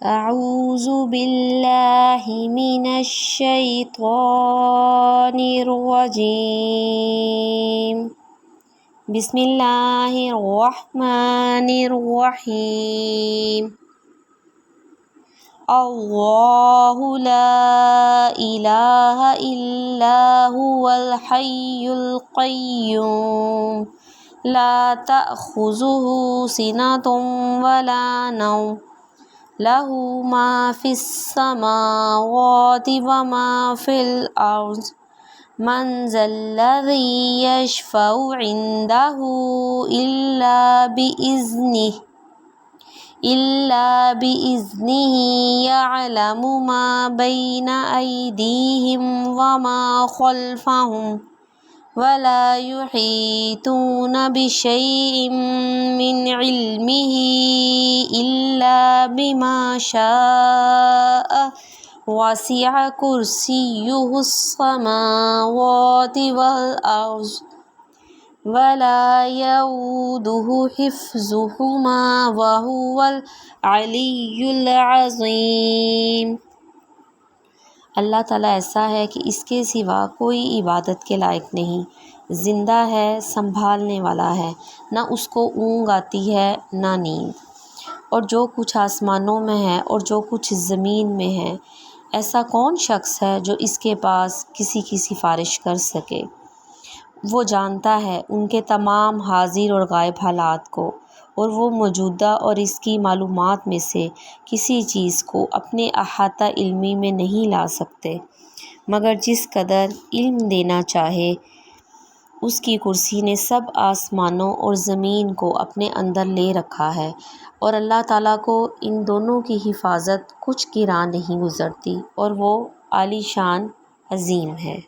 أعوذ بالله من الشيطان الرجيم بسم الله الرحمن الرحيم الله لا إله إلا هو الحي القيوم لا تأخذه سنة ولا نوم له ما في السماوات وما في الأرض من ذا الذي يشفع عنده إلا بإذنه يعلم ما بين أيديهم وما خلفهم ولا يحيطون بشيء من علمه إلا بما شاء وسع كرسيه السماوات والأرض ولا يؤوده حفظهما وهو العلي العظيم۔ اللہ تعالیٰ ایسا ہے کہ اس کے سوا کوئی عبادت کے لائق نہیں، زندہ ہے، سنبھالنے والا ہے، نہ اس کو اونگ آتی ہے نہ نیند، اور جو کچھ آسمانوں میں ہے اور جو کچھ زمین میں ہے، ایسا کون شخص ہے جو اس کے پاس کسی کی سفارش کر سکے؟ وہ جانتا ہے ان کے تمام حاضر اور غائب حالات کو، اور وہ موجودہ اور اس کی معلومات میں سے کسی چیز کو اپنے احاطہ علمی میں نہیں لا سکتے مگر جس قدر علم دینا چاہے۔ اس کی کرسی نے سب آسمانوں اور زمین کو اپنے اندر لے رکھا ہے، اور اللہ تعالیٰ کو ان دونوں کی حفاظت کچھ گراں نہیں گزرتی، اور وہ عالی شان عظیم ہے۔